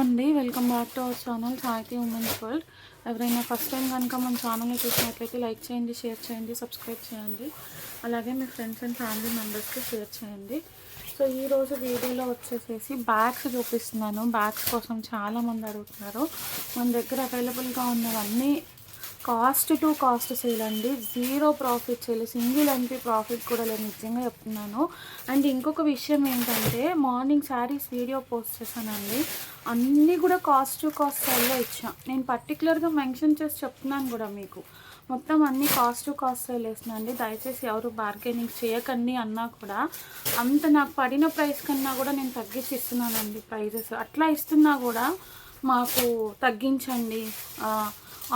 అండి, welcome back to our channel సాహితీ women's world. ఎవరైనా ఫస్ట్ టైం కనుక మన ఛానల్ని చూసినట్లయితే లైక్ చేయండి, షేర్ చేయండి, సబ్స్క్రైబ్ చేయండి. అలాగే మీ ఫ్రెండ్స్ అండ్ ఫ్యామిలీ మెంబర్స్కి షేర్ చేయండి. సో ఈరోజు వీడియోలో వచ్చేసేసి బ్యాగ్స్ చూపిస్తున్నాను. బ్యాగ్స్ కోసం చాలామంది అడుగుతున్నారు. మన దగ్గర అవైలబుల్గా ఉన్నవన్నీ కాస్ట్ టు కాస్ట్ సేల్ అండి. Zero profit sale, single MP profit కూడా లేదు, నిజంగా చెప్తున్నాను. అండ్ ఇంకొక విషయం ఏంటంటే, మార్నింగ్ శారీస్ వీడియో పోస్ట్ చేశానండి, అన్నీ కూడా కాస్ట్ టు కాస్ట్ సేల్లో ఇచ్చాను. నేను పర్టికులర్గా మెన్షన్ చేసి చెప్తున్నాను కూడా మీకు, మొత్తం అన్నీ కాస్ట్ టు కాస్ట్ సేల్ వేస్తున్నాండి. దయచేసి ఎవరు బార్గెనింగ్ చేయకండి అన్నా కూడా, అంత నాకు పడిన ప్రైస్ కన్నా కూడా నేను తగ్గించి ఇస్తున్నానండి ప్రైజెస్. అట్లా ఇస్తున్నా కూడా మాకు తగ్గించండి,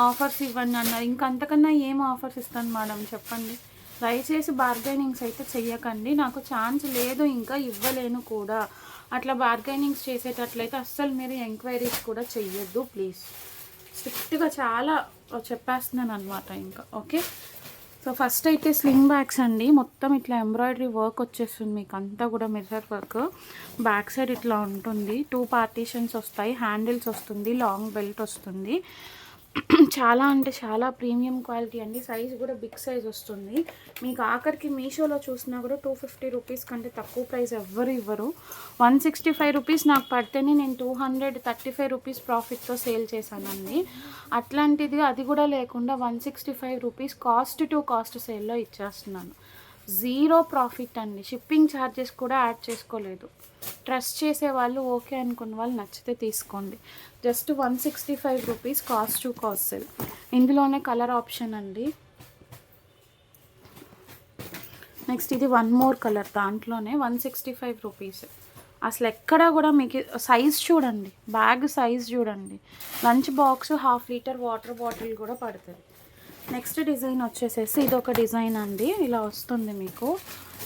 ఆఫర్స్ ఇవ్వండి అన్నారు. ఇంకంతకన్నా ఏం ఆఫర్స్ ఇస్తాను మేడం చెప్పండి. దయచేసి బార్గెనింగ్స్ అయితే చెయ్యకండి, నాకు ఛాన్స్ లేదు, ఇంకా ఇవ్వలేను కూడా. అట్లా బార్గెనింగ్స్ చేసేటట్లయితే అస్సలు మీరు ఎంక్వైరీస్ కూడా చెయ్యొద్దు ప్లీజ్. స్ట్రిక్ట్గా చాలా చెప్పేస్తున్నాను అనమాట ఇంకా. ఓకే, సో ఫస్ట్ అయితే స్లింగ్ బ్యాగ్స్ అండి. మొత్తం ఇట్లా ఎంబ్రాయిడరీ వర్క్ వచ్చేస్తుంది మీకు, అంతా కూడా మిర్రర్ వర్క్. బ్యాక్ సైడ్ ఇట్లా ఉంటుంది, 2 పార్టీషన్స్ వస్తాయి, హ్యాండిల్స్ వస్తుంది, లాంగ్ బెల్ట్ వస్తుంది. చాలా అంటే చాలా ప్రీమియం క్వాలిటీ అండి. సైజ్ కూడా బిగ్ సైజ్ వస్తుంది మీకు. ఆఖరికి మీషోలో చూసినా కూడా 250 రూపీస్ కంటే తక్కువ ప్రైస్ ఎవ్వరు ఇవ్వరు. 165 రూపీస్ నాకు పడితేనే నేను 235 రూపీస్ ప్రాఫిట్తో సేల్ చేశానండి. అట్లాంటిది అది కూడా లేకుండా 165 రూపీస్ కాస్ట్ టు కాస్ట్ సేల్లో ఇచ్చేస్తున్నాను. జీరో ప్రాఫిట్ అండి. షిప్పింగ్ ఛార్జెస్ కూడా యాడ్ చేసుకోలేదు. ట్రస్ట్ చేసే వాళ్ళు, ఓకే అనుకున్న వాళ్ళు నచ్చితే తీసుకోండి. Just 165 rupees cost to cost sale. ఇందులోనే కలర్ ఆప్షన్ అండి. నెక్స్ట్ ఇది వన్ మోర్ కలర్, దాంట్లోనే 165 రూపీస్. అసలు ఎక్కడా కూడా మీకు సైజ్ చూడండి, బ్యాగ్ సైజ్ చూడండి. Lunch box 1/2 litre water bottle కూడా పడుతుంది. నెక్స్ట్ డిజైన్ వచ్చేసేసి ఇదొక డిజైన్ అండి, ఇలా వస్తుంది మీకు.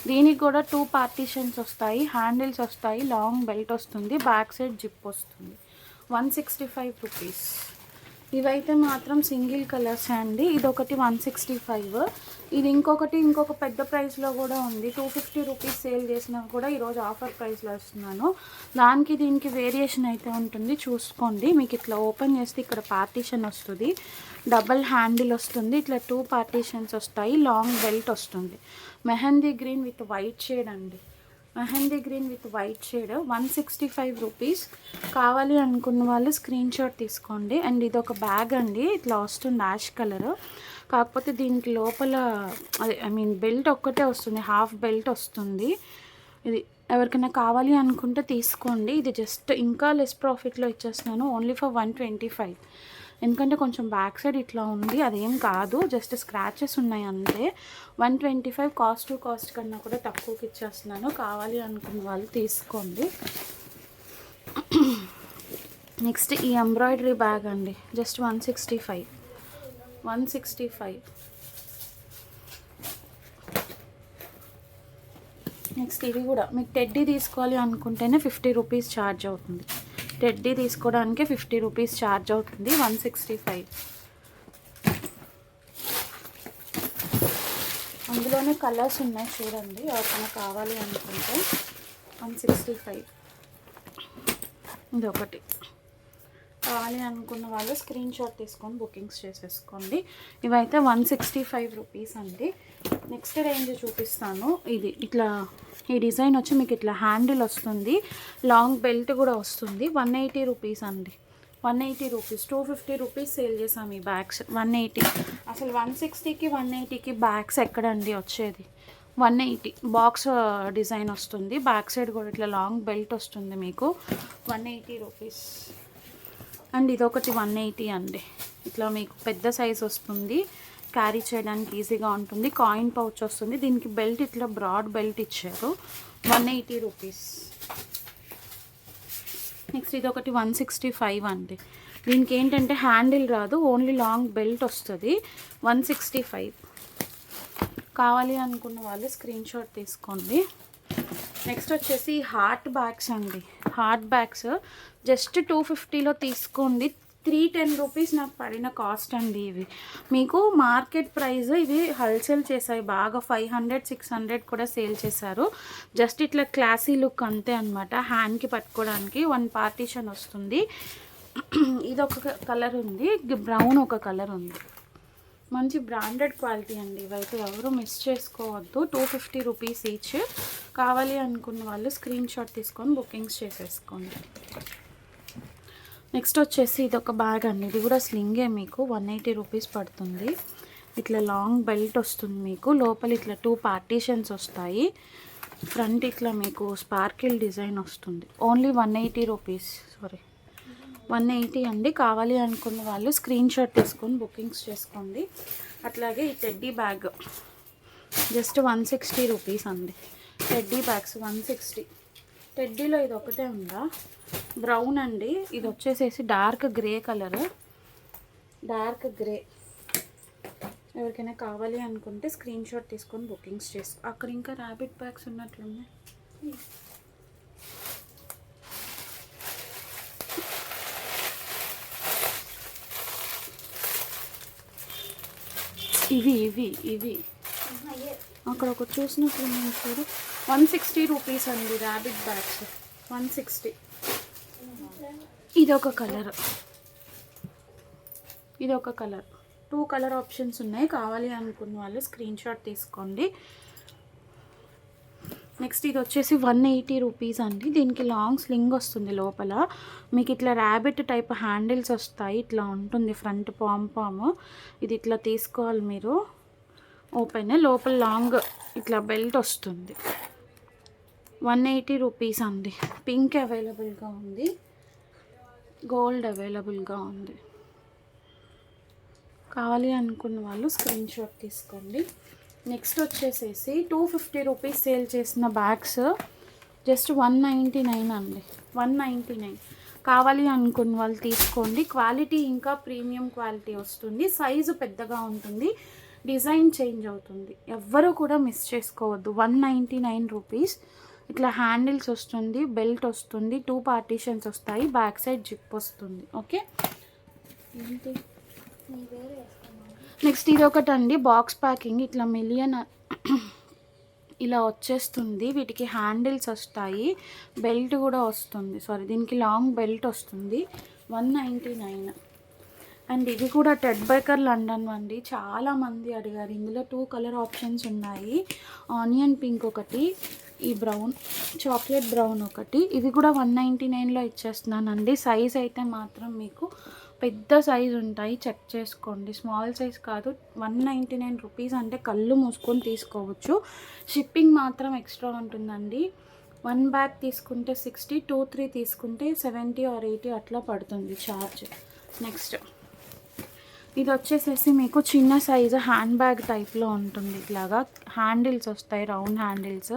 దీనికి కూడా 2 పార్టీషన్స్ వస్తాయి, హ్యాండిల్స్ వస్తాయి, లాంగ్ బెల్ట్ వస్తుంది, బ్యాక్ సైడ్ జిప్ వస్తుంది. 165 రూపీస్. ఇవైతే మాత్రం సింగిల్ కలర్స్ అండి. ఇదొకటి 165. ఇది ఇంకొక పెద్ద ప్రైస్లో కూడా ఉంది, 250 రూపీస్ సేల్ చేసినా కూడా ఈరోజు ఆఫర్ ప్రైస్లో ఇస్తున్నాను. దానికి దీనికి వేరియేషన్ అయితే ఉంటుంది, చూసుకోండి. మీకు ఇట్లా ఓపెన్ చేస్తే ఇక్కడ పార్టీషన్ వస్తుంది, డబల్ హ్యాండిల్ వస్తుంది, ఇట్లా 2 పార్టీషన్స్ వస్తాయి, లాంగ్ బెల్ట్ వస్తుంది. Mehndi green with white shade అండి, mehndi green with white shade. 165 rupees. కావాలి అనుకున్న వాళ్ళు స్క్రీన్ షాట్ తీసుకోండి. అండ్ ఇది ఒక బ్యాగ్ అండి, ఇట్లా వస్తుంది యాష్ కలర్. కాకపోతే దీనికి లోపల అదే బెల్ట్ ఒక్కటే వస్తుంది, హాఫ్ బెల్ట్ వస్తుంది. ఇది ఎవరికైనా కావాలి అనుకుంటే తీసుకోండి. ఇది జస్ట్ ఇంకా లెస్ ప్రాఫిట్లో ఇచ్చేస్తున్నాను, ఓన్లీ ఫర్ 125. ఎందుకంటే కొంచెం బ్యాక్ సైడ్ ఇట్లా ఉంది, అదేం కాదు, జస్ట్ స్క్రాచెస్ ఉన్నాయి అంతే. 125 కాస్ట్ టు కాస్ట్ కన్నా కూడా తక్కువకి ఇచ్చేస్తున్నాను. కావాలి అనుకున్న వాళ్ళు తీసుకోండి. నెక్స్ట్ ఈ ఎంబ్రాయిడరీ బ్యాగ్ అండి, జస్ట్ 165. నెక్స్ట్ ఇది కూడా మీకు టెడ్డీ తీసుకోవాలి అనుకుంటేనే 50 రూపీస్ ఛార్జ్ అవుతుంది. టెడ్డీ తీసుకోవడానికి 50 రూపీస్ ఛార్జ్ అవుతుంది. 165. అందులోనే కలర్స్ ఉన్నాయి చూడండి, ఎవరికైనా కావాలి అనుకుంటే. 165. ఇది ఒకటి. కావాలి అనుకున్న వాళ్ళు స్క్రీన్ షాట్ తీసుకొని బుకింగ్స్ చేసేసుకోండి. ఇవైతే 165 రూపీస్ అండి. నెక్స్ట్ రేంజ్ చూపిస్తాను. ఇది ఇట్లా ఈ డిజైన్ వచ్చి మీకు ఇట్లా హ్యాండిల్ వస్తుంది, లాంగ్ బెల్ట్ కూడా వస్తుంది. 180 రూపీస్ అండి, 180 రూపీస్. 250 రూపీస్ సేల్ చేసాం ఈ బ్యాగ్స్. 180. అసలు 160కి 180కి బ్యాగ్స్ ఎక్కడండి వచ్చేది. 180 బాక్స్ డిజైన్ వస్తుంది, బ్యాక్ సైడ్ కూడా ఇట్లా లాంగ్ బెల్ట్ వస్తుంది మీకు. 180 రూపీస్. అండ్ ఇదొకటి 180 అండి. ఇట్లా మీకు పెద్ద సైజ్ వస్తుంది, క్యారీ చేయడానికి ఈజీగా ఉంటుంది, కాయిన్ పౌచ్ వస్తుంది. దీనికి బెల్ట్ ఇట్లా బ్రాడ్ బెల్ట్ ఇచ్చారు. 180 రూపీస్. నెక్స్ట్ ఇదొకటి 165 అండి. దీనికి ఏంటంటే హ్యాండిల్ రాదు, ఓన్లీ లాంగ్ బెల్ట్ వస్తుంది. 165. కావాలి అనుకున్న వాళ్ళు స్క్రీన్ షాట్ తీసుకోండి. నెక్స్ట్ వచ్చేసి హార్ట్ బ్యాగ్స్ అండి. హార్ట్ బ్యాగ్స్ జస్ట్ 250లో తీసుకోండి. 310 రూపీస్ నాకు పడిన కాస్ట్ అండి. ఇవి మీకు మార్కెట్ ప్రైస్, ఇవి హోల్సేల్ చేసాయి బాగా 500 600 కూడా సేల్ చేశారు. జస్ట్ ఇట్లా క్లాసీ లుక్ అంతే అనమాట. హ్యాండ్కి పట్టుకోవడానికి 1 పార్టీషన్ వస్తుంది. ఇది ఒక కలర్ ఉంది, బ్రౌన్ ఒక కలర్ ఉంది. మంచి బ్రాండెడ్ క్వాలిటీ అండి. ఇవైతే ఎవరు మిస్ చేసుకోవద్దు. 250 రూపీస్ ఈచ్. కావాలి అనుకున్న వాళ్ళు స్క్రీన్ షాట్ తీసుకొని బుకింగ్స్ చేసేసుకోండి. నెక్స్ట్ వచ్చేసి ఇది ఒక బ్యాగ్ అండి. ఇది కూడా స్లింగే, మీకు 180 రూపీస్ పడుతుంది. ఇట్లా లాంగ్ బెల్ట్ వస్తుంది మీకు. లోపల ఇట్లా 2 పార్టీషన్స్ వస్తాయి. ఫ్రంట్ ఇట్లా మీకు స్పార్కిల్ డిజైన్ వస్తుంది. ఓన్లీ 180 రూపీస్, సారీ 180 అండి. కావాలి అనుకున్న వాళ్ళు స్క్రీన్ షాట్ తీసుకొని బుకింగ్స్ చేసుకోండి. అట్లాగే ఈ టెడ్డీ బ్యాగ్ జస్ట్ 160 రూపీస్ అండి. Teddy bags 160. టెడ్డీలో ఇది ఒకటే ఉందా, బ్రౌన్ అండి. ఇది వచ్చేసేసి dark grey colour, dark grey. ఎవరికైనా కావాలి అనుకుంటే స్క్రీన్ షాట్ తీసుకొని బుకింగ్స్ చేసుకో. అక్కడ ఇంకా ర్యాబిట్ బ్యాగ్స్ ఉన్నట్లున్నాయి. ఇవి ఇవి ఇవి అక్కడ ఒక చూసినట్లు చూడు. 160 రూపీస్ అండి ర్యాబిట్ బ్యాగ్స్, 160. ఇది ఒక కలర్, ఇది ఒక కలర్. 2 కలర్ ఆప్షన్స్ ఉన్నాయి. కావాలి అనుకున్న వాళ్ళు స్క్రీన్ షాట్ తీసుకోండి. నెక్స్ట్ ఇది వచ్చేసి 180 రూపీస్ అండి. దీనికి లాంగ్ స్లింగ్ వస్తుంది. లోపల మీకు ఇట్లా ర్యాబిట్ టైప్ హ్యాండిల్స్ వస్తాయి. ఇట్లా ఉంటుంది ఫ్రంట్ పామ్. ఇది ఇట్లా తీసుకోవాలి మీరు. ఓపెన్, లోపల లాంగ్ ఇట్లా బెల్ట్ వస్తుంది. 180 రూపీస్ అండి. పింక్ అవైలబుల్గా ఉంది, గోల్డ్ అవైలబుల్గా ఉంది. కావాలి అనుకున్న వాళ్ళు స్క్రీన్ షాట్ తీసుకోండి. నెక్స్ట్ వచ్చేసేసి 250 రూపీస్ సేల్ చేసిన బ్యాగ్స్ జస్ట్ 199 అండి, 199. కావాలి అనుకున్న వాళ్ళు తీసుకోండి. క్వాలిటీ ఇంకా ప్రీమియం క్వాలిటీ వస్తుంది. సైజు పెద్దగా ఉంటుంది, డిజైన్ చేంజ్ అవుతుంది. ఎవ్వరూ కూడా మిస్ చేసుకోవద్దు. 199 రూపీస్. ఇట్లా హ్యాండిల్స్ వస్తుంది, బెల్ట్ వస్తుంది, 2 పార్టీషన్స్ వస్తాయి, బ్యాక్ సైడ్ జిప్ వస్తుంది. ఓకే, ఏంటి నెక్స్ట్ ఇది ఒకటండి, బాక్స్ ప్యాకింగ్. ఇట్లా మిలియన్ ఇలా వచ్చేస్తుంది. వీటికి హ్యాండిల్స్ వస్తాయి, బెల్ట్ కూడా వస్తుంది. సారీ, దీనికి లాంగ్ బెల్ట్ వస్తుంది. 199. అండ్ ఇది కూడా టెడ్ బేకర్ లండన్ అండి. చాలామంది అడిగారు. ఇందులో 2 కలర్ ఆప్షన్స్ ఉన్నాయి. ఆనియన్ పింక్ ఒకటి, ఈ బ్రౌన్, చాక్లెట్ బ్రౌన్ ఒకటి. ఇది కూడా 199లో ఇచ్చేస్తున్నానండి. సైజ్ అయితే మాత్రం మీకు పెద్ద సైజు ఉంటాయి, చెక్ చేసుకోండి. స్మాల్ సైజ్ కాదు. 199 రూపీస్ అంటే కళ్ళు మూసుకొని తీసుకోవచ్చు. షిప్పింగ్ మాత్రం ఎక్స్ట్రా ఉంటుందండి. 1 బ్యాగ్ తీసుకుంటే 60, 2, 3 తీసుకుంటే 70 or 80 అట్లా పడుతుంది ఛార్జ్. నెక్స్ట్ ఇది వచ్చేసేసి మీకు చిన్న సైజు హ్యాండ్ బ్యాగ్ టైప్లో ఉంటుంది. ఇట్లాగా హ్యాండిల్స్ వస్తాయి, రౌండ్ హ్యాండిల్స్,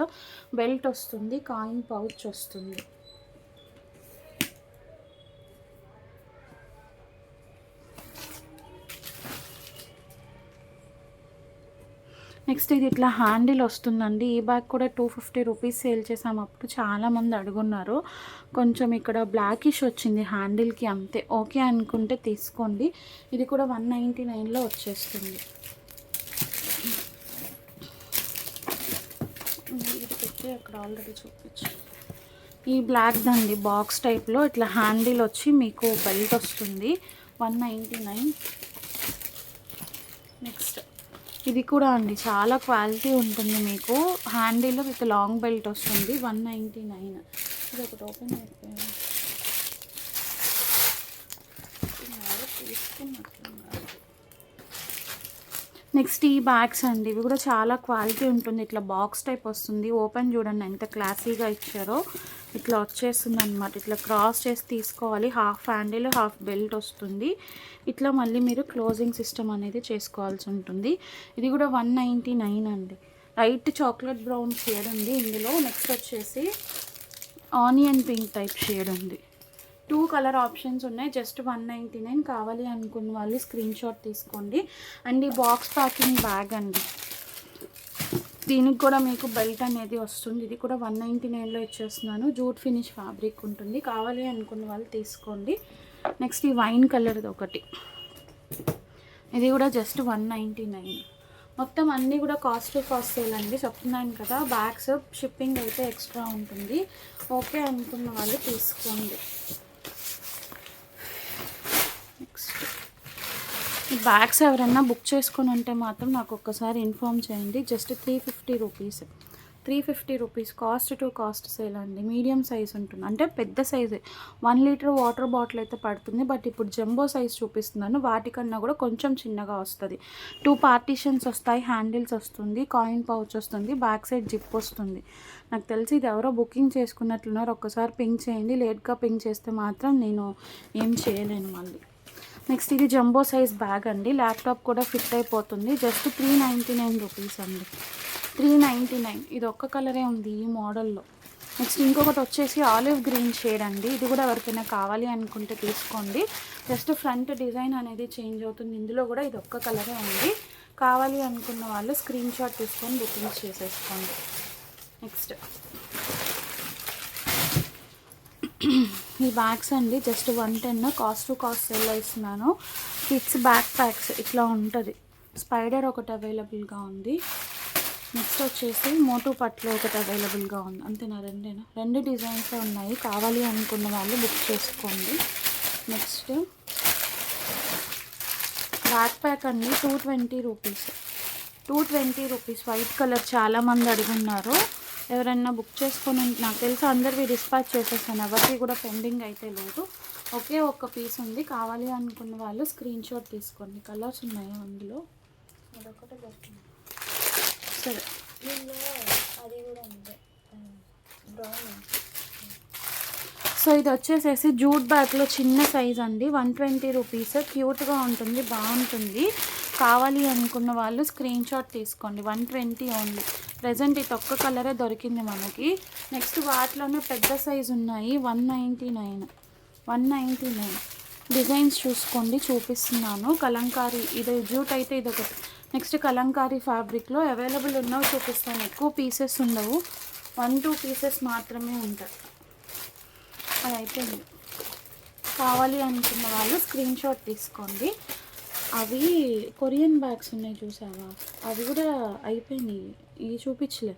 బెల్ట్ వస్తుంది, కాయిన్ పౌచ్ వస్తుంది. నెక్స్ట్ ఇది ఇట్లా హ్యాండిల్ వస్తుందండి. ఈ బ్యాగ్ కూడా 250 రూపీస్ సేల్ చేసాము. అప్పుడు చాలామంది అడుగున్నారు. కొంచెం ఇక్కడ బ్లాకిష్ వచ్చింది హ్యాండిల్కి, అంతే. ఓకే అనుకుంటే తీసుకోండి. ఇది కూడా 199లో వచ్చేస్తుంది. ఇది పెట్టి అక్కడ ఆల్రెడీ చూపించు. ఈ బ్లాక్ దండి, బాక్స్ టైప్లో ఇట్లా హ్యాండిల్ వచ్చి మీకు బెల్ట్ వస్తుంది. 199. నెక్స్ట్ ఇది కూడా అండి చాలా క్వాలిటీ ఉంటుంది. మీకు హ్యాండిల్ విత్ లాంగ్ బెల్ట్ వస్తుంది. 199. ఇది ఒకటి ఓపెన్ అయిపోయింది. నెక్స్ట్ ఈ బ్యాగ్స్ అండి. ఇవి కూడా చాలా క్వాలిటీ ఉంటుంది. ఇట్లా బాక్స్ టైప్ వస్తుంది. ఓపెన్ చూడండి ఎంత క్లాసీగా ఇచ్చారో. ఇట్లా వచ్చేస్తుంది అనమాట. ఇట్లా క్రాస్ చేసి తీసుకోవాలి. హాఫ్ హ్యాండిల్, హాఫ్ బెల్ట్ వస్తుంది. ఇట్లా మళ్ళీ మీరు క్లోజింగ్ సిస్టమ్ అనేది చేసుకోవాల్సి ఉంటుంది. ఇది కూడా 199 అండి. లైట్ చాక్లెట్ బ్రౌన్ షేడ్ ఉంది ఇందులో. నెక్స్ట్ వచ్చేసి ఆనియన్ పింక్ టైప్ షేడ్ ఉంది. 2 కలర్ ఆప్షన్స్ ఉన్నాయి. జస్ట్ 199. కావాలి అనుకున్న వాళ్ళు స్క్రీన్ షాట్ తీసుకోండి. అండ్ ఈ బాక్స్ ప్యాకింగ్ బ్యాగ్ అండి. దీనికి కూడా మీకు బెల్ట్ అనేది వస్తుంది. ఇది కూడా 199లో ఇచ్చేస్తున్నాను. జూట్ ఫినిష్ ఫ్యాబ్రిక్ ఉంటుంది. కావాలి అనుకున్న వాళ్ళు తీసుకోండి. నెక్స్ట్ ఈ వైన్ కలర్ది ఒకటి, ఇది కూడా జస్ట్ 199. మొత్తం అన్నీ కూడా కాస్ట్ టు కాస్ట్ సేల్ అండి, చెప్తున్నాను కదా. బ్యాగ్స్ షిప్పింగ్ అయితే ఎక్స్ట్రా ఉంటుంది, ఓకే అనుకున్న వాళ్ళు తీసుకోండి. నెక్స్ట్ ఈ బ్యాగ్స్ ఎవరైనా బుక్ చేసుకుని ఉంటే మాత్రం నాకు ఒక్కసారి ఇన్ఫామ్ చేయండి. Just 350 rupees, 350 rupees cost to cost sale అండి. మీడియం సైజ్ ఉంటుంది, అంటే పెద్ద సైజే 1 లీటర్ వాటర్ బాటిల్ అయితే పడుతుంది. బట్ ఇప్పుడు జంబో సైజ్ చూపిస్తున్నాను, వాటికన్నా కూడా కొంచెం చిన్నగా వస్తుంది. 2 పార్టీషన్స్ వస్తాయి, హ్యాండిల్స్ వస్తుంది, కాయిన్ పౌచ్ వస్తుంది, బ్యాక్ సైడ్ జిప్ వస్తుంది. నాకు తెలిసి ఇది ఎవరో బుకింగ్ చేసుకున్నట్లున్నారు, ఒక్కసారి పింక్ చేయండి. లేట్గా పింక్ చేస్తే మాత్రం నేను ఏం చేయలేను మళ్ళీ. నెక్స్ట్ ఇది జంబో సైజ్ బ్యాగ్ అండి, ల్యాప్టాప్ కూడా ఫిట్ అయిపోతుంది. జస్ట్ 399 రూపీస్ అండి, 399. ఇది ఒక్క కలరే ఉంది ఈ మోడల్లో. నెక్స్ట్ ఇంకొకటి వచ్చేసి ఆలివ్ గ్రీన్ షేడ్ అండి, ఇది కూడా ఎవరికైనా కావాలి అనుకుంటే తీసుకోండి. జస్ట్ ఫ్రంట్ డిజైన్ అనేది చేంజ్ అవుతుంది, ఇందులో కూడా ఇది ఒక్క కలరే ఉంది. కావాలి అనుకున్న వాళ్ళు స్క్రీన్ షాట్ తీసుకొని బుకింగ్ చేసేసుకోండి. నెక్స్ట్ ఈ బ్యాగ్స్ అండి just 110 cost to cost sale ఇస్తున్నాను. కిడ్స్ బ్యాక్ ప్యాక్స్ ఇట్లా ఉంటుంది, స్పైడర్ ఒకటి అవైలబుల్గా ఉంది. నెక్స్ట్ వచ్చేసి మోటు పట్లు ఒకటి అవైలబుల్గా ఉంది. అంతేనా, రెండు డిజైన్స్ ఉన్నాయి. కావాలి అనుకున్న వాళ్ళు బుక్ చేసుకోండి. నెక్స్ట్ బ్యాక్ ప్యాక్ అండి 220 రూపీస్, 220 రూపీస్ వైట్ కలర్. చాలామంది అడుగున్నారు, ఎవరైనా బుక్ చేసుకొని నాకు తెలిసి అందరివి డిస్పాచ్ చేసేసాను, ఎవరికి కూడా పెండింగ్ అయితే లేదు. ఒకే ఒక్క పీస్ ఉంది, కావాలి అనుకున్న వాళ్ళు స్క్రీన్ షాట్ తీసుకోండి. కలర్స్ ఉన్నాయా అందులో? అదొకటే దొరికింది. సరే, అది కూడా ఉంది బ్రౌన్. సో ఇది వచ్చేసేసి జూట్ బ్యాగ్లో చిన్న సైజ్ అండి, 120 రూపీస్. క్యూట్గా ఉంటుంది, బాగుంటుంది. కావాలి అనుకున్న వాళ్ళు స్క్రీన్ షాట్ తీసుకోండి. 120 ఓన్లీ. ప్రజెంట్ ఇది ఒక్క కలరే దొరికింది మనకి. నెక్స్ట్ వాటిలోనే పెద్ద సైజు ఉన్నాయి, 199. డిజైన్స్ చూసుకోండి, చూపిస్తున్నాను. కలంకారీ, ఇది జూట్ అయితే ఇది ఒకటి. నెక్స్ట్ కలంకారీ ఫ్యాబ్రిక్లో అవైలబుల్ ఉన్నవి చూపిస్తాను. ఎక్కువ పీసెస్ ఉండవు, 1-2 పీసెస్ మాత్రమే ఉంటాయి. అది అయిపోయింది. కావాలి అనుకున్న వాళ్ళు స్క్రీన్ షాట్ తీసుకోండి. అవి కొరియన్ బ్యాగ్స్ ఉన్నాయి చూసావా, అవి కూడా అయిపోయినాయి, ఇవి చూపించలే.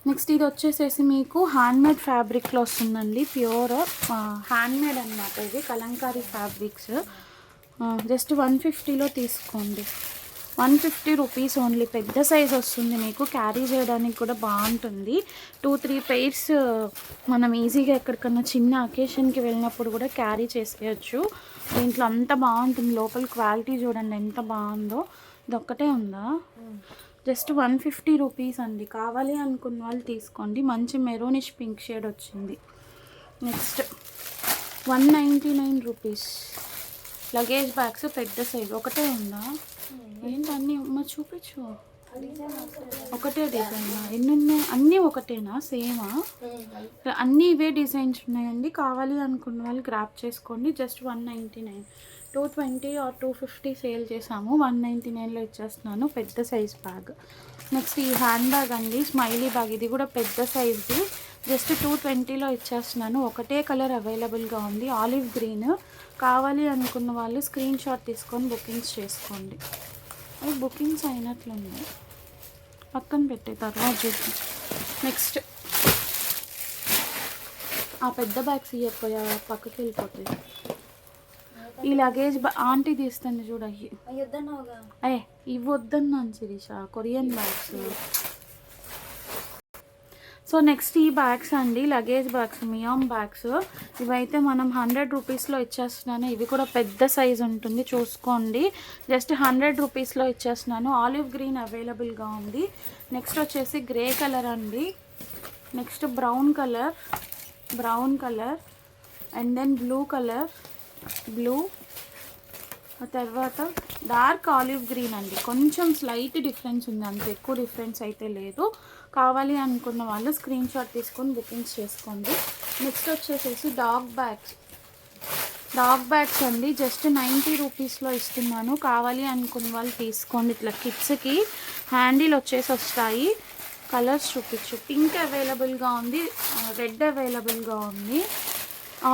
నెక్స్ట్ ఇది వచ్చేసేసి మీకు హ్యాండ్మేడ్ ఫ్యాబ్రిక్లో వస్తుందండి, ప్యూర్ హ్యాండ్మేడ్ అనమాట. ఇది కలంకారీ ఫ్యాబ్రిక్స్. జస్ట్ 150లో తీసుకోండి, 150 రూపీస్ ఓన్లీ. పెద్ద సైజ్ వస్తుంది, మీకు క్యారీ చేయడానికి కూడా బాగుంటుంది. 2-3 పెయిర్స్ మనం ఈజీగా ఎక్కడికన్నా చిన్న అకేషన్కి వెళ్ళినప్పుడు కూడా క్యారీ చేసేయచ్చు. దీంట్లో అంత బాగుంటుంది, లోపల క్వాలిటీ చూడండి ఎంత బాగుందో. ఇది ఒక్కటే ఉందా? జస్ట్ 150 రూపీస్ అండి. కావాలి అనుకున్న వాళ్ళు తీసుకోండి. మంచి మెరూనిష్ పింక్ షేడ్ వచ్చింది. Next 199 rupees. లగేజ్ బ్యాగ్స్ పెద్ద సైజ్ ఒకటే ఉందా? ఏంటన్నీ మరి చూపించు. ఒకటే డిజైనా? ఎన్ని ఉన్నాయి? అన్నీ ఒకటేనా, సేమా? అన్నీ ఇవే డిజైన్స్ ఉన్నాయండి. కావాలి అనుకున్న వాళ్ళు గ్రాప్ చేసుకోండి. జస్ట్ 199. 220 ఆర్ 250 సేల్ చేసాము, 199లో ఇచ్చేస్తున్నాను. పెద్ద సైజ్ బ్యాగ్. నెక్స్ట్ ఈ హ్యాండ్ బ్యాగ్ అండి, స్మైలీ బ్యాగ్. ఇది కూడా పెద్ద సైజ్ది, జస్ట్ 220లో ఇచ్చేస్తున్నాను. ఒకటే కలర్ అవైలబుల్గా ఉంది, ఆలివ్ గ్రీన్. కావాలి అనుకున్న వాళ్ళు స్క్రీన్ షాట్ తీసుకొని బుకింగ్స్ చేసుకోండి. అవి బుకింగ్స్ అయినట్లున్నాయి, పక్కన పెట్టే తర్వాత చూద్దాం. నెక్స్ట్ ఆ పెద్ద బ్యాగ్స్ ఇవ్వకపోయా, పక్కకి వెళ్ళిపోతుంది. ఈ లగేజ్ ఆంటీ తీస్తుంది చూడ, ఇవి వద్దన్నాను Shirisha, Korean bags. So next ఈ బ్యాగ్స్ అండి, లగేజ్ బ్యాగ్స్, మియామ్ బ్యాగ్స్. ఇవైతే మనం 100 రూపీస్లో ఇచ్చేస్తున్నాను. ఇవి కూడా పెద్ద సైజ్ ఉంటుంది, చూసుకోండి. జస్ట్ 100 రూపీస్లో ఇచ్చేస్తున్నాను. ఆలివ్ గ్రీన్ అవైలబుల్గా ఉంది. నెక్స్ట్ వచ్చేసి గ్రే కలర్ అండి. Next brown colour and then blue colour, ఆ తర్వాత డార్క్ ఆలివ్ గ్రీన్ అండి. కొంచెం స్లైట్ డిఫరెన్స్ ఉంది, అంత ఎక్కువ డిఫరెన్స్ అయితే లేదు. కావాలి అనుకున్న వాళ్ళు స్క్రీన్ షాట్ తీసుకొని బుకింగ్స్ చేసుకోండి. నెక్స్ట్ వచ్చేసేసి డాగ్ బ్యాగ్స్ అండి. జస్ట్ 90 రూపీస్లో ఇస్తున్నాను. కావాలి అనుకున్న వాళ్ళు తీసుకోండి. ఇట్లా కిడ్స్కి హ్యాండిల్ వచ్చేసి వస్తాయి. కలర్స్ చూపించు. పింక్ అవైలబుల్గా ఉంది, రెడ్ అవైలబుల్గా ఉంది,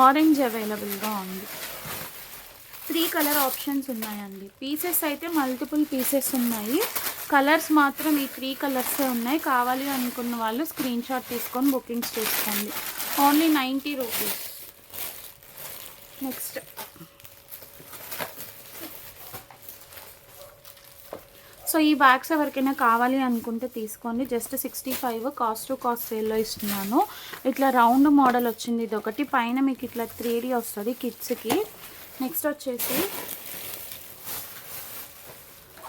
ఆరెంజ్ అవైలబుల్గా ఉంది. 3 కలర్ ఆప్షన్స్ ఉన్నాయండి. పీసెస్ అయితే మల్టిపుల్ పీసెస్ ఉన్నాయి, కలర్స్ మాత్రం ఈ 3 కలర్సే ఉన్నాయి. కావాలి అనుకున్న వాళ్ళు స్క్రీన్ షాట్ తీసుకొని బుకింగ్స్ చేసుకోండి. Only 90 rupees. నెక్స్ట్ సో ఈ బ్యాగ్స్ ఎవరికైనా కావాలి అనుకుంటే తీసుకోండి. జస్ట్ 65 కాస్ట్ టు కాస్ట్ సేల్లో ఇస్తున్నాను. ఇట్లా రౌండ్ మోడల్ వచ్చింది ఇది ఒకటి, పైన మీకు ఇట్లా 3D వస్తుంది కిడ్స్కి. నెక్స్ట్ వచ్చేసి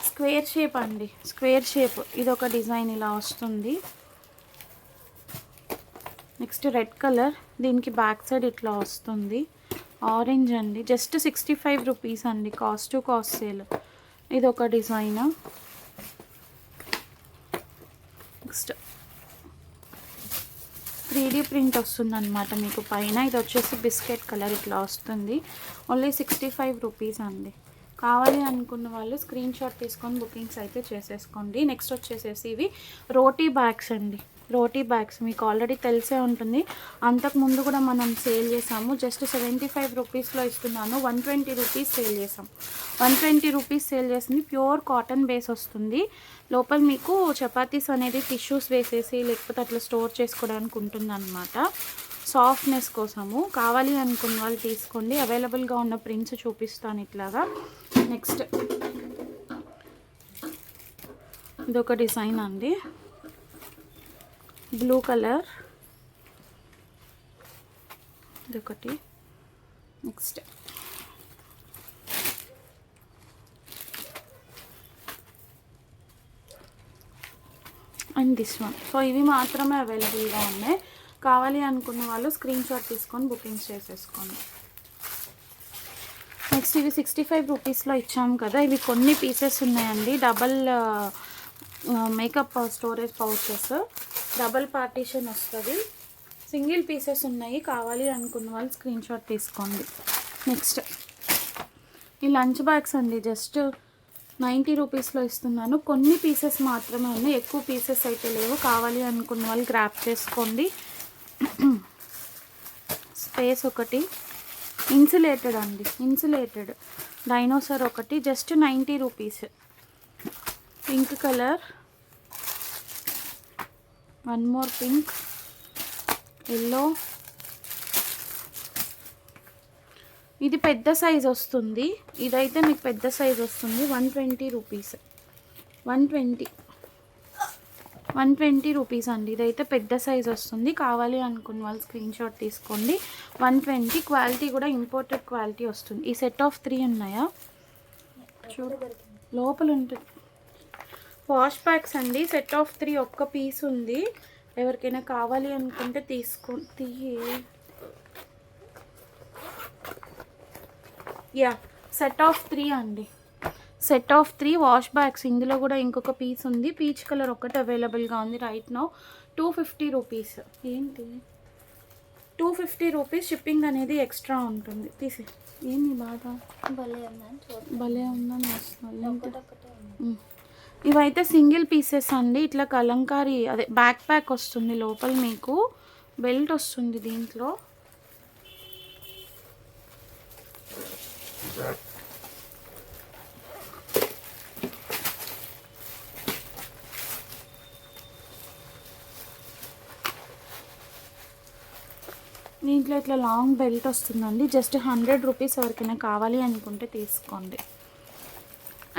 స్క్వేర్ షేప్ అండి, స్క్వేర్ షేప్ ఇది ఒక డిజైన్ ఇలా వస్తుంది. నెక్స్ట్ రెడ్ కలర్, దీనికి బ్యాక్ సైడ్ ఇట్లా వస్తుంది. ఆరెంజ్ అండి, జస్ట్ 65 రూపీస్ అండి, కాస్ట్ టు కాస్ట్ సేల్. ఇది ఒక డిజైన్. నెక్స్ట్ 3D ప్రింట్ వస్తుంది అనమాట మీకు పైన. ఇది వచ్చేసి బిస్కెట్ కలర్ ఇట్లా వస్తుంది. ఓన్లీ 65 రూపీస్ అండి. కావాలి అనుకున్న వాళ్ళు స్క్రీన్ షాట్ తీసుకొని బుకింగ్స్ అయితే చేసేసుకోండి. నెక్స్ట్ వచ్చేసేసి ఇవి రోటీ బ్యాగ్స్ అండి. రోటీ బ్యాగ్స్ మీకు ఆల్రెడీ తెలిసే ఉంటుంది, అంతకుముందు కూడా మనం సేల్ చేసాము. జస్ట్ 75 రూపీస్లో ఇస్తున్నాను. 120 రూపీస్ సేల్ చేసాం. 120 రూపీస్ సేల్ చేసింది. ప్యూర్ కాటన్ బేస్ వస్తుంది. లోపల మీకు చపాతీస్ అనేది టిష్యూస్ వేసేసి లేకపోతే అట్లా స్టోర్ చేసుకోవడానికి ఉంటుంది అనమాట, సాఫ్ట్నెస్ కోసము. కావాలి అనుకున్న వాళ్ళు తీసుకోండి. అవైలబుల్గా ఉన్న ప్రింట్స్ చూపిస్తాను ఇట్లాగా. నెక్స్ట్ ఇదొక డిజైన్ అండి, బ్లూ కలర్ ఇదొకటి. Next and this one. So ఇవి మాత్రమే అవైలబుల్గా ఉన్నాయి. కావాలి అనుకున్న వాళ్ళు స్క్రీన్ షాట్ తీసుకొని బుకింగ్స్ చేసేసుకోండి. నెక్స్ట్ ఇవి 65 రూపీస్లో ఇచ్చాము కదా, ఇవి కొన్ని పీసెస్ ఉన్నాయండి. Double makeup storage pouches, double partition వస్తుంది. సింగిల్ పీసెస్ ఉన్నాయి. కావాలి అనుకున్న వాళ్ళు స్క్రీన్ షాట్ తీసుకోండి. నెక్స్ట్ ఈ లంచ్ బ్యాగ్స్ అండి, జస్ట్ 90 రూపీస్లో ఇస్తున్నాను. కొన్ని పీసెస్ మాత్రమే ఉన్నాయి, ఎక్కువ పీసెస్ అయితే లేవు. కావాలి అనుకున్న వాళ్ళు గ్రాప్ చేసుకోండి. స్పేస్ ఒకటి, ఇన్సులేటెడ్ అండి, ఇన్సులేటెడ్ డైనోసార్ ఒకటి, just 90 rupees. Pink colour, one more pink, yellow. ఇది పెద్ద సైజ్ వస్తుంది, ఇదైతే మీకు పెద్ద సైజ్ వస్తుంది. 120 రూపీస్, 120 రూపీస్ అండి. ఇదైతే పెద్ద సైజ్ వస్తుంది. కావాలి అనుకున్న వాళ్ళు స్క్రీన్ షాట్ తీసుకోండి. 120. క్వాలిటీ కూడా ఇంపోర్టెడ్ క్వాలిటీ వస్తుంది. ఈ సెట్ ఆఫ్ 3 ఉన్నాయా చూడు, లోపల ఉంటుంది. వాష్ ప్యాక్స్ అండి, సెట్ ఆఫ్ 3 ఒక్క పీస్ ఉంది. ఎవరికైనా కావాలి అనుకుంటే యా సెట్ ఆఫ్ 3 అండి, సెట్ ఆఫ్ 3 వాష్ బ్యాగ్స్. ఇందులో కూడా ఇంకొక పీస్ ఉంది, పీచ్ కలర్ ఒకటి అవైలబుల్గా ఉంది రైట్ నౌ. 250 రూపీస్. ఏంటి 250 రూపీస్, షిప్పింగ్ అనేది ఎక్స్ట్రా ఉంటుంది. తీసి ఏంటి బాధ, భలే ఉందని వస్తుంది. ఇవైతే సింగిల్ పీసెస్ అండి. ఇట్లా కలంకారీ అదే బ్యాక్ ప్యాక్ వస్తుంది, లోపల మీకు బెల్ట్ వస్తుంది దీంట్లో. దీంట్లో ఇట్లా లాంగ్ బెల్ట్ వస్తుందండి. Just 100 rupees. ఎవరికైనా కావాలి అనుకుంటే తీసుకోండి.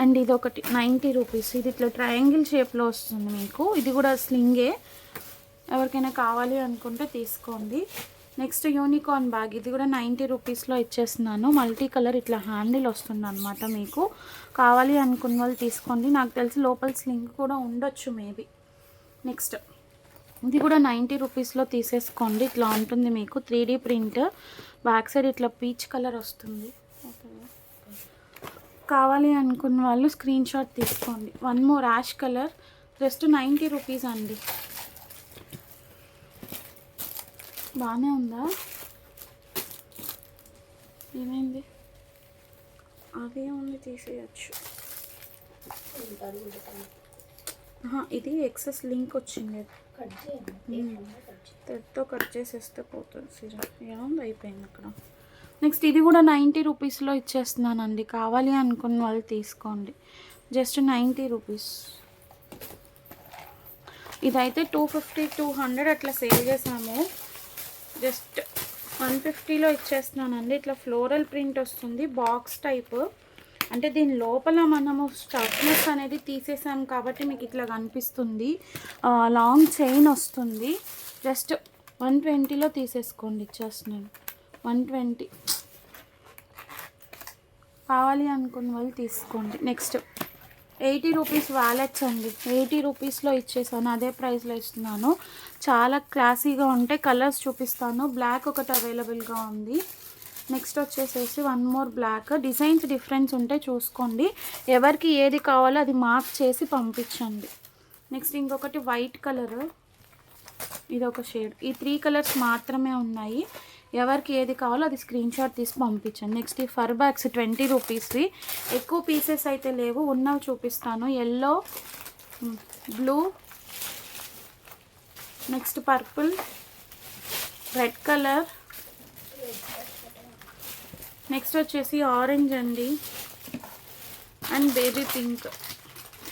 అండ్ ఇది ఒకటి 90 రూపీస్. ఇది ఇట్లా ట్రయాంగిల్ షేప్లో వస్తుంది మీకు. ఇది కూడా స్లింగే. ఎవరికైనా కావాలి అనుకుంటే తీసుకోండి. నెక్స్ట్ యూనికార్న్ బ్యాగ్, ఇది కూడా 90 రూపీస్లో ఇచ్చేస్తున్నాను. మల్టీ కలర్ ఇట్లా హ్యాండిల్ వస్తుంది అనమాట మీకు. కావాలి అనుకున్న వాళ్ళు తీసుకోండి. నాకు తెలిసి లోపల స్లింగ్ కూడా ఉండొచ్చు మేబీ. నెక్స్ట్ ఇది కూడా 90 రూపీస్లో తీసేసుకోండి. ఇట్లా ఉంటుంది మీకు 3D ప్రింట్. బ్యాక్ సైడ్ ఇట్లా పీచ్ కలర్ వస్తుంది. కావాలి అనుకున్న వాళ్ళు స్క్రీన్ షాట్ తీసుకోండి. One more ash colour, just 90 rupees అండి. బాగానే ఉందా, ఏమైంది, అదే ఉంది తీసేయచ్చు. ఇది ఎక్సెస్ లింక్ వచ్చింది, థ్రెడ్తో కట్ చేసేస్తే పోతుంది. సిరా ఏముంది అయిపోయింది అక్కడ. నెక్స్ట్ ఇది కూడా 90 రూపీస్లో ఇచ్చేస్తున్నానండి. కావాలి అనుకున్న వాళ్ళు తీసుకోండి. Just 90 rupees. ఇదైతే 250 200 అట్లా సేల్ చేసాము. జస్ట్ 150లో ఇచ్చేస్తున్నానండి. ఇట్లా ఫ్లోరల్ ప్రింట్ వస్తుంది, బాక్స్ టైప్. అంటే దీని లోపల మనము స్టఫ్నెస్ అనేది తీసేసాం కాబట్టి మీకు ఇట్లా కనిపిస్తుంది. లాంగ్ చైన్ వస్తుంది. జస్ట్ 120లో తీసేసుకోండి. ఇచ్చేస్తున్నాను 120. కావాలి అనుకున్న వాళ్ళు తీసుకోండి. నెక్స్ట్ 80 రూపీస్ వ్యాలెట్స్ అండి. 80 రూపీస్లో ఇచ్చేసాను. అదే ప్రైస్లో ఇస్తున్నాను. చాలా క్లాసీగా ఉంటాయి. కలర్స్ చూపిస్తాను. బ్లాక్ ఒకటి అవైలబుల్గా ఉంది. నెక్స్ట్ వచ్చేసేసి one more black. Designs difference ఉంటే చూసుకోండి. ఎవరికి ఏది కావాలో అది మార్క్ చేసి పంపించండి. నెక్స్ట్ ఇంకొకటి వైట్ కలర్, ఇది ఒక షేడ్. ఈ 3 కలర్స్ మాత్రమే ఉన్నాయి. ఎవరికి ఏది కావాలో అది స్క్రీన్ షాట్ తీసి పంపించండి. నెక్స్ట్ ఈ ఫర్ బ్యాగ్స్ 20 రూపీస్వి. ఎక్కువ పీసెస్ అయితే లేవు, ఉన్నవి చూపిస్తాను. Yellow, blue, next purple, red colour, next వచ్చేసి ఆరెంజ్ అండి, అండ్ బేబీ పింక్.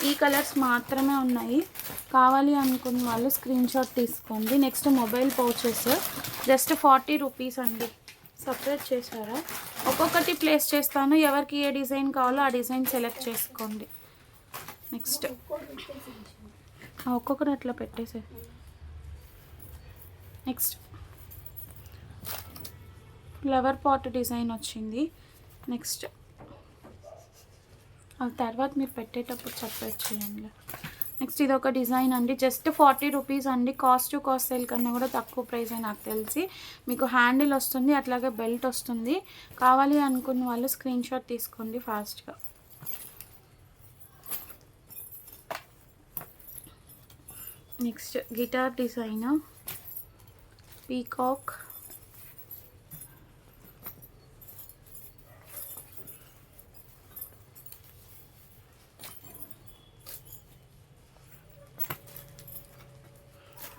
ఈ కలర్స్ మాత్రమే ఉన్నాయి. కావాలి అనుకున్న వాళ్ళు స్క్రీన్ షాట్ తీసుకోండి. Next mobile pouches just 40 rupees అండి. సపరేట్ చేశారా? ఒక్కొక్కటి ప్లేస్ చేస్తాను. ఎవరికి ఏ డిజైన్ కావాలో ఆ డిజైన్ సెలెక్ట్ చేసుకోండి. నెక్స్ట్ ఒక్కొక్కటి అట్లా పెట్టేసే. నెక్స్ట్ ఫ్లవర్ పాట్ డిజైన్ వచ్చింది. నెక్స్ట్ ఆ తర్వాత మీరు పెట్టేటప్పుడు సపరేట్ చేయండి. నెక్స్ట్ ఇది ఒక డిజైన్ అండి. జస్ట్ 40 రూపీస్ అండి. కాస్ట్ టు కాస్ట్ సేల్ కన్నా కూడా తక్కువ ప్రైస్ అని నాకు తెలిసి. మీకు హ్యాండిల్ వస్తుంది, అట్లాగే బెల్ట్ వస్తుంది. కావాలి అనుకున్న వాళ్ళు స్క్రీన్ షాట్ తీసుకోండి ఫాస్ట్గా. నెక్స్ట్ గిటార్ డిజైన్, పీకాక్,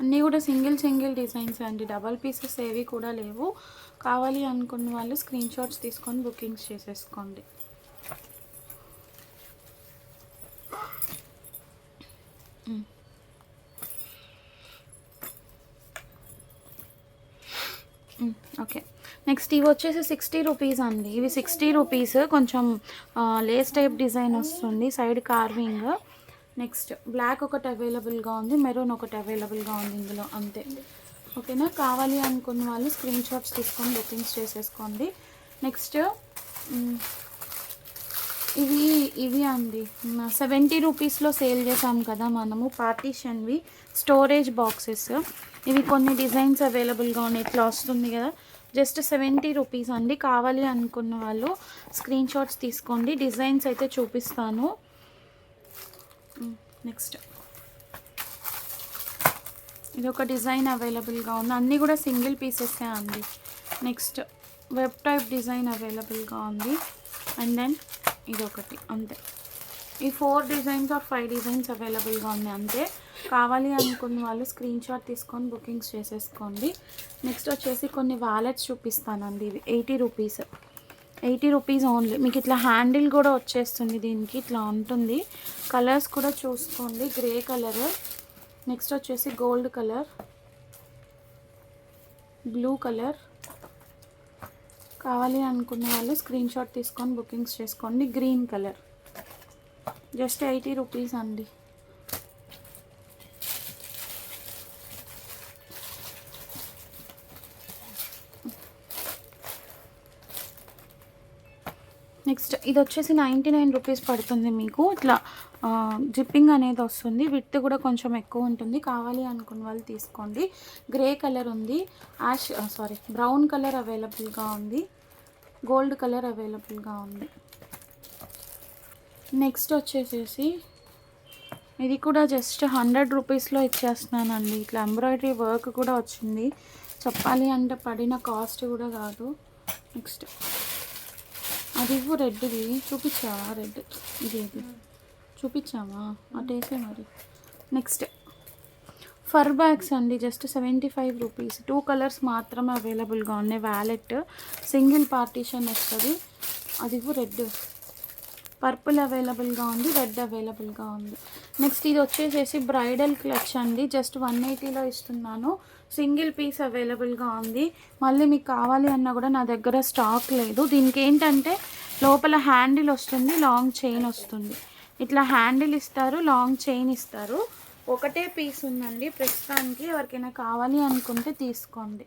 అన్నీ కూడా సింగిల్ డిజైన్స్ అండి. డబల్ పీసెస్ ఏవి కూడా లేవు. కావాలి అనుకున్న వాళ్ళు స్క్రీన్ షాట్స్ తీసుకొని బుకింగ్స్ చేసేసుకోండి. ఓకే, నెక్స్ట్ ఇవి వచ్చేసి 60 రూపీస్ అండి. ఇవి 60 రూపీస్. కొంచెం లేస్ టైప్ డిజైన్ వస్తుంది, సైడ్ కార్వింగ్. నెక్స్ట్ బ్లాక్ ఒకటి అవైలబుల్గా ఉంది, మెరూన్ ఒకటి అవైలబుల్గా ఉంది ఇందులో, అంతే. ఓకేనా? కావాలి అనుకున్న వాళ్ళు స్క్రీన్ షాట్స్ తీసుకొని బుకింగ్స్ చేసేసుకోండి. నెక్స్ట్ ఇవి అండి 70 రూపీస్లో సేల్ చేసాం కదా మనము, పార్టీషన్వి స్టోరేజ్ బాక్సెస్. ఇవి కొన్ని డిజైన్స్ అవైలబుల్గా ఉన్నాయి. ఇట్లా వస్తుంది కదా, జస్ట్ 70 రూపీస్ అండి. కావాలి అనుకున్న వాళ్ళు స్క్రీన్ షాట్స్ తీసుకోండి. డిజైన్స్ అయితే చూపిస్తాను. నెక్స్ట్ ఇది ఒక డిజైన్ అవైలబుల్గా ఉంది. అన్నీ కూడా సింగిల్ పీసెసే అండి. నెక్స్ట్ వెబ్ టైప్ డిజైన్ అవైలబుల్గా ఉంది. అండ్ దెన్ ఇది ఒకటి, అంతే. ఈ 4 డిజైన్స్ ఆర్ 5 డిజైన్స్ అవైలబుల్గా ఉన్నాయి, అంతే. కావాలి అనుకున్న వాళ్ళు స్క్రీన్ షాట్ తీసుకొని బుకింగ్స్ చేసేసుకోండి. నెక్స్ట్ వచ్చేసి కొన్ని వ్యాలెట్స్ చూపిస్తానండి. ఇవి 80 రూపీస్, 80 రూపీస్ ఓన్లీ. మీకు ఇట్లా హ్యాండిల్ కూడా వచ్చేస్తుంది, దీనికి ఇట్లా ఉంటుంది. కలర్స్ కూడా చూసుకోండి. గ్రే కలర్, నెక్స్ట్ వచ్చేసి గోల్డ్ కలర్, బ్లూ కలర్. కావాలి అనుకున్న వాళ్ళు స్క్రీన్ షాట్ తీసుకొని బుకింగ్స్ చేసుకోండి. గ్రీన్ కలర్ జస్ట్ 80 రూపీస్ అండి. నెక్స్ట్ ఇది వచ్చేసి 99 రూపీస్ పడుతుంది మీకు. ఇట్లా జిప్పింగ్ అనేది వస్తుంది. విడ్త్ కూడా కొంచెం ఎక్కువ ఉంటుంది. కావాలి అనుకున్న వాళ్ళు తీసుకోండి. గ్రే కలర్ ఉంది, బ్రౌన్ కలర్ అవైలబుల్గా ఉంది, గోల్డ్ కలర్ అవైలబుల్గా ఉంది. నెక్స్ట్ వచ్చేసేసి ఇది కూడా జస్ట్ 100 రూపీస్లో ఇచ్చేస్తున్నానండి. ఇట్లా ఎంబ్రాయిడరీ వర్క్ కూడా వచ్చింది. చెప్పాలి అంటే పడిన కాస్ట్ కూడా కాదు. నెక్స్ట్ అది రెడ్ది చూపించావా? రెడ్ ఇది చూపించావా? అటేసే మరి. నెక్స్ట్ ఫర్ బ్యాగ్స్ అండి, జస్ట్ 75 రూపీస్. 2 కలర్స్ మాత్రమే అవైలబుల్గా ఉన్నాయి. వ్యాలెట్ సింగిల్ పార్టీషన్ వస్తుంది. అది రెడ్, పర్పుల్ అవైలబుల్గా ఉంది, రెడ్ అవైలబుల్గా ఉంది. నెక్స్ట్ ఇది వచ్చేసేసి బ్రైడల్ క్లచ్ అండి, జస్ట్ 180లో ఇస్తున్నాను. సింగిల్ పీస్ అవైలబుల్గా ఉంది. మళ్ళీ మీకు కావాలి అన్నా కూడా నా దగ్గర స్టాక్ లేదు. దీనికి ఏంటంటే లోపల హ్యాండిల్ వస్తుంది, లాంగ్ చైన్ వస్తుంది. ఇట్లా హ్యాండిల్ ఇస్తారు, లాంగ్ చైన్ ఇస్తారు. ఒకటే పీస్ ఉందండి ప్రస్తుతానికి. ఎవరికైనా కావాలి అనుకుంటే తీసుకోండి.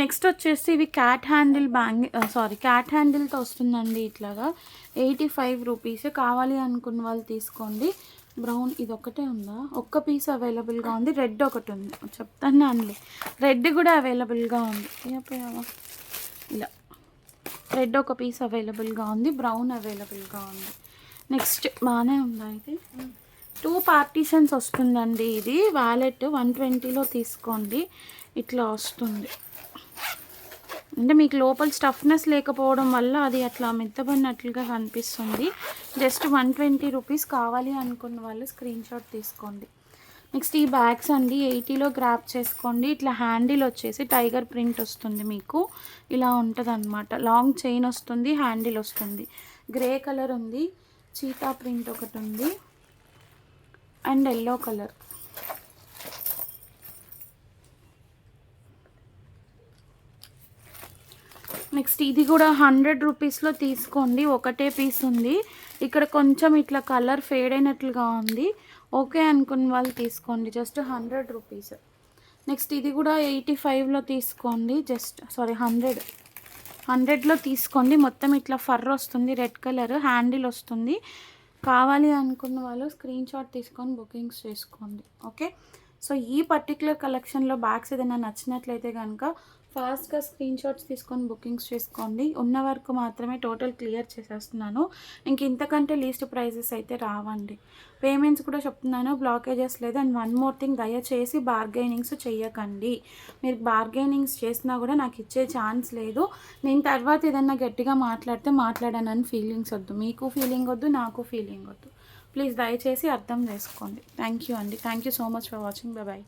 నెక్స్ట్ వచ్చేసి ఇవి క్యాట్ హ్యాండిల్తో వస్తుందండి. ఇట్లాగా 85 రూపీస్. కావాలి అనుకున్న వాళ్ళు తీసుకోండి. బ్రౌన్ ఇది ఒకటే ఉందా? ఒక్క పీస్ అవైలబుల్గా ఉంది. రెడ్ ఒకటి ఉంది, చెప్తాను అండి. రెడ్ కూడా అవైలబుల్గా ఉంది. ఇలా రెడ్ ఒక పీస్ అవైలబుల్గా ఉంది, బ్రౌన్ అవైలబుల్గా ఉంది. నెక్స్ట్ బాగానే ఉందా ఇది? 2 పార్టీషన్స్ వస్తుందండి. ఇది వ్యాలెట్ 120లో తీసుకోండి. ఇట్లా వస్తుంది. అంటే మీకు లోపల స్టఫ్నెస్ లేకపోవడం వల్ల అది అట్లా మెత్తబడినట్లుగా కనిపిస్తుంది. Just 120 rupees. కావాలి అనుకున్న వాళ్ళు స్క్రీన్ షాట్ తీసుకోండి. నెక్స్ట్ ఈ బ్యాగ్స్ అండి 80లో గ్రాప్ చేసుకోండి. ఇట్లా హ్యాండిల్ వచ్చేసి టైగర్ ప్రింట్ వస్తుంది. మీకు ఇలా ఉంటుంది అన్నమాట. లాంగ్ చైన్ వస్తుంది, హ్యాండిల్ వస్తుంది. గ్రే కలర్ ఉంది, చీతా ప్రింట్ ఒకటి ఉంది, అండ్ ఎల్లో కలర్. నెక్స్ట్ ఇది కూడా 100 రూపీస్లో తీసుకోండి. ఒకటే పీస్ ఉంది. ఇక్కడ కొంచెం ఇట్లా కలర్ ఫేడ్ అయినట్లుగా ఉంది. ఓకే అనుకున్న వాళ్ళు తీసుకోండి. Just 100 rupees. నెక్స్ట్ ఇది కూడా 85లో తీసుకోండి. 100లో తీసుకోండి. మొత్తం ఇట్లా ఫర్ వస్తుంది, రెడ్ కలర్ హ్యాండిల్ వస్తుంది. కావాలి అనుకున్న వాళ్ళు స్క్రీన్ షాట్ తీసుకొని బుకింగ్స్ చేసుకోండి. ఓకే, సో ఈ పర్టికులర్ కలెక్షన్లో బ్యాగ్స్ ఏదైనా నచ్చినట్లయితే కనుక ఫాస్ట్గా స్క్రీన్ షాట్స్ తీసుకొని బుకింగ్స్ చేసుకోండి. ఉన్న వరకు మాత్రమే టోటల్ క్లియర్ చేసేస్తున్నాను. ఇంతకంటే లీస్ట్ ప్రైజెస్ అయితే రావండి. పేమెంట్స్ కూడా చెప్తున్నాను, బ్లాకేజెస్ లేదు. అండ్ వన్ మోర్ థింగ్, దయచేసి బార్గెనింగ్స్ చెయ్యకండి. మీరు బార్గెనింగ్స్ చేసినా కూడా నాకు ఇచ్చే ఛాన్స్ లేదు. నేను తర్వాత ఏదన్నా గట్టిగా మాట్లాడానని ఫీలింగ్స్ వద్దు. మీకు ఫీలింగ్ వద్దు, నాకు ఫీలింగ్ వద్దు. ప్లీజ్ దయచేసి అర్థం చేసుకోండి. థ్యాంక్ యూ అండి. Thank you so much for watching. Bye.